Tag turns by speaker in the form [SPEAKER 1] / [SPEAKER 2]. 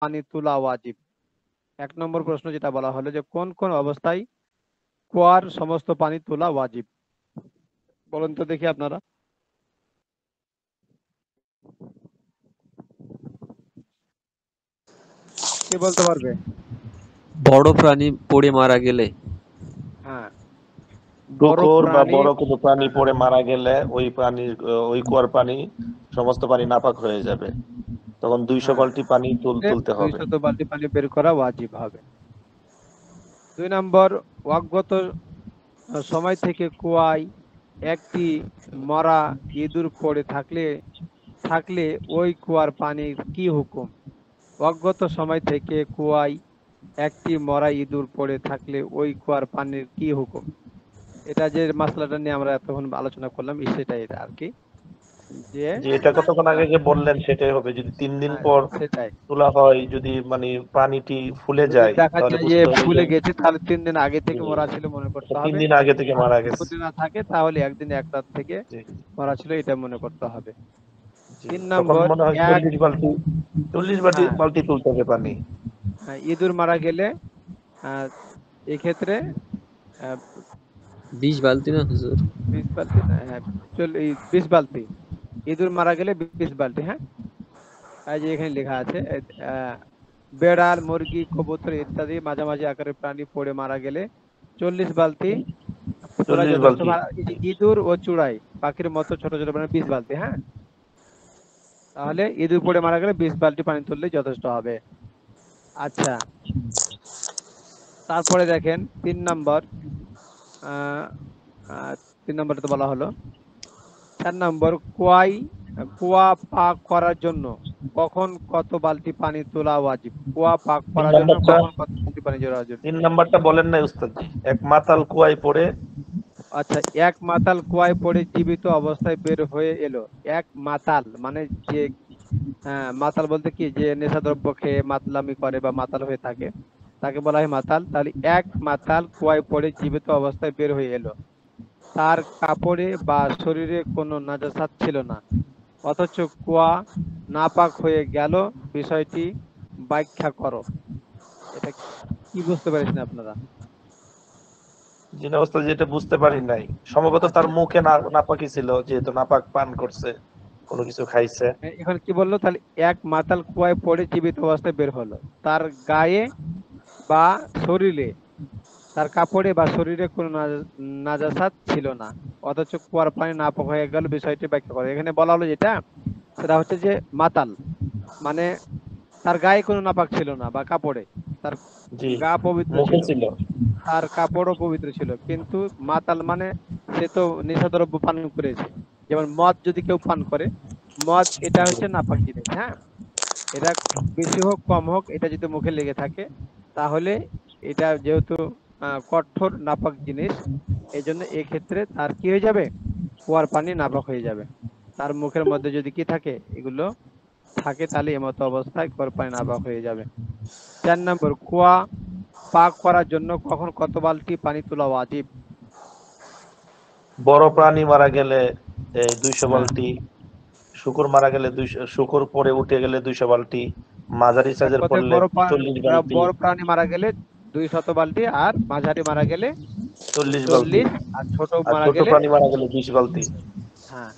[SPEAKER 1] পানি তোলা ওয়াজিব। 1 নম্বর প্রশ্ন যেটা বলা হলো যে কোন কোন অবস্থায় কুয়ার সমস্ত পানি তোলা ওয়াজিব, বলুন তো দেখি আপনারা। কে বলতে পারবে?
[SPEAKER 2] বড় প্রাণী পড়ে মারা গেলে।
[SPEAKER 1] হ্যাঁ, বড়
[SPEAKER 3] শুকর বা
[SPEAKER 1] প্রাণী।
[SPEAKER 3] বড় কোনো প্রাণী পড়ে মারা গেলে ওই কুয়ার পানি সমস্ত পানি নাপাক হয়ে যাবে, তখন 200
[SPEAKER 1] হ্যাঁ,
[SPEAKER 3] বালতি পানি তুলতে হবে।
[SPEAKER 1] 200 বালতি পানি বের করা ওয়াজিব হবে। 2 নম্বর, অজ্ঞত সময় থেকে কুয়ায় একটি মরা ইঁদুর পড়ে থাকলে থাকলে ওই কুয়ার পানির কি হুকুম? অজ্ঞত সময় থেকে কুয়ায় একটি মরা ইঁদুর পড়ে থাকলে ওই কুয়ার পানির কি হুকুম? এটা যে মাসলাটা নিয়ে আমরা এতক্ষণ আলোচনা করলাম সেটাই এটা আর কি, যে
[SPEAKER 3] যে এটা কতক্ষণ আগে যে বললেন সেটাই হবে। যদি 3 দিন পর
[SPEAKER 1] সেটাই।
[SPEAKER 3] তোলা হয়, যদি মানে পানিটি ফুলে
[SPEAKER 1] যদি
[SPEAKER 3] যায়,
[SPEAKER 1] দেখা
[SPEAKER 3] তাহলে
[SPEAKER 1] যায় যে
[SPEAKER 3] বুঝতে হবে
[SPEAKER 1] ফুলে
[SPEAKER 3] যে
[SPEAKER 1] গেছে তাহলে 3 দিন আগে থেকে মরা ছিল মনে করতে
[SPEAKER 3] 3
[SPEAKER 1] হবে।
[SPEAKER 3] দিন আগে থেকে
[SPEAKER 1] আর
[SPEAKER 3] মারা
[SPEAKER 1] যদি
[SPEAKER 3] গেছে।
[SPEAKER 1] ফুলে না থাকে তাহলে একদিন এক রাত থেকে
[SPEAKER 3] জি,
[SPEAKER 1] মরা ছিল এটা মনে করতে হবে।
[SPEAKER 3] জি।
[SPEAKER 1] 3
[SPEAKER 3] তখন
[SPEAKER 1] নম্বর,
[SPEAKER 3] মনে হয়
[SPEAKER 1] এক
[SPEAKER 3] 40 বালতি
[SPEAKER 1] হ্যাঁ,
[SPEAKER 3] বালতি তুলতে হবে পানি।
[SPEAKER 1] ইঁদুর মারা গেলে আহ, এক্ষেত্রে আহ,
[SPEAKER 2] 20 বালতি না হুজুর?
[SPEAKER 1] 20 বালতি না, হ্যাঁ, 20 বালতি। ইঁদুর মারা গেলে 20 বালতি। হ্যাঁ, এই যে এখানে লেখা আছে আহ, বেড়াল, মুরগি, কবুতর ইত্যাদি মাঝামাঝি আকারের প্রাণী পড়ে মারা গেলে 40 বালতি তোলা
[SPEAKER 3] 40
[SPEAKER 1] যথেষ্ট।
[SPEAKER 3] বালতি।
[SPEAKER 1] এই যে ইঁদুর ও চূড়াই পাখির মতো ছোট ছোট প্রাণী 20 বালতি। হ্যাঁ, তাহলে ইঁদুর পড়ে মারা গেলে 20 বালতি পানি তুললেই যথেষ্ট হবে। আচ্ছা, তারপরে দেখেন 3 নম্বর, আহ, 3 নম্বরে তো বলা হলো। 4 নম্বর, কুয়া পাক করার জন্য কখন কত বালতি পানি তোলা ওয়াজিব? কুয়া পাক
[SPEAKER 3] 3
[SPEAKER 1] করার জন্য
[SPEAKER 3] নাম্বারটা
[SPEAKER 1] কখন কত বালতি পানি তোলা ওয়াজিব?
[SPEAKER 3] 3 নাম্বারটা বলেন নাই উস্তাদ জি। এক মাতাল কুয়ায় পড়ে।
[SPEAKER 1] আচ্ছা, এক মাতাল কুয়ায় পড়ে জীবিত অবস্থায় বের হয়ে এলো। এক মাতাল মানে যে মাতাল বলতে কি, যে নেশাদ্রব্য খেয়ে মাতলামি করে বা মাতাল হয়ে থাকে তাকে বলা হয় মাতাল। তাহলে এক মাতাল কুয়ায় পড়ে জীবিত অবস্থায় বের হয়ে এলো, তার কাপড়ে বা শরীরে কোনো নাজাসাত ছিল না, অথচ কুয়া নাপাক হয়ে গেল, বিষয়টি ব্যাখ্যা করো। এটা কি বুঝতে পেরেছেন আপনারা?
[SPEAKER 3] যে অবস্থা যেটা বুঝতে পারি নাই, সম্ভবত তার
[SPEAKER 1] আচ্ছা,
[SPEAKER 3] মুখে নাপাকি ছিল, যেহেতু নাপাক পান করছে, কোনো কিছু খাইছে।
[SPEAKER 1] এখন কি বললো? তাহলে এক মাতাল কুয়ায় পড়ে জীবিত অবস্থায় বের হলো, তার গায়ে বা শরীরে, তার কাপড়ে বা শরীরে কোনো নাজাসাত ছিল না, অথচ কুয়ার পানি নাপাক হয়ে গেল, বিষয়টি ব্যাখ্যা করে। এখানে বলা হলো যেটা, সেটা হচ্ছে যে মাতাল মানে তার গায়ে কোনো নাপাক ছিল না বা কাপড়ে, তার
[SPEAKER 3] জি,
[SPEAKER 1] গা পবিত্র
[SPEAKER 3] মুখে
[SPEAKER 1] ছিল,
[SPEAKER 3] ছিল।
[SPEAKER 1] তার কাপড়ও পবিত্র ছিল, কিন্তু মাতাল মানে সে তো নেশাদ্রব্য পান করেছে। যেমন মদ যদি কেউ পান করে, মদ এটা
[SPEAKER 3] জি।
[SPEAKER 1] হচ্ছে নাপাক জিনিস। হ্যাঁ, এটা বেশি হোক কম হোক, এটা যদি মুখে লেগে থাকে তাহলে এটা যেহেতু কঠোর নাপাক জিনিস, এই জন্য এক্ষেত্রে তার কি হয়ে যাবে? কুয়ার পানি নাপাক হয়ে যাবে। তার মুখের মধ্যে যদি কি থাকে, এগুলো থাকে, তাহলে এমতো অবস্থায় কুয়ার পানি নাপাক হয়ে যাবে। 4 নম্বর, কুয়া পাক করার জন্য কখন কত বালতি পানি তোলা ওয়াজিব?
[SPEAKER 3] বড় প্রাণী মারা গেলে 200
[SPEAKER 1] হ্যাঁ,
[SPEAKER 3] বালতি, শুকর মারা গেলে 200, শুকর পরে উঠে গেলে 200 বালতি, মাঝারি
[SPEAKER 1] এক
[SPEAKER 3] সাইজের
[SPEAKER 1] কথায়
[SPEAKER 3] পড়লে 40 বালতি,
[SPEAKER 1] বড় প্রাণী মারা গেলে 200 বালতি, আর মাঝারি মারা গেলে
[SPEAKER 3] 40 বালতি,
[SPEAKER 1] 40, আর ছোট
[SPEAKER 3] আর
[SPEAKER 1] মারা
[SPEAKER 3] ছোট
[SPEAKER 1] গেলে
[SPEAKER 3] প্রাণী মারা গেলে 20 বালতি।
[SPEAKER 1] হ্যাঁ,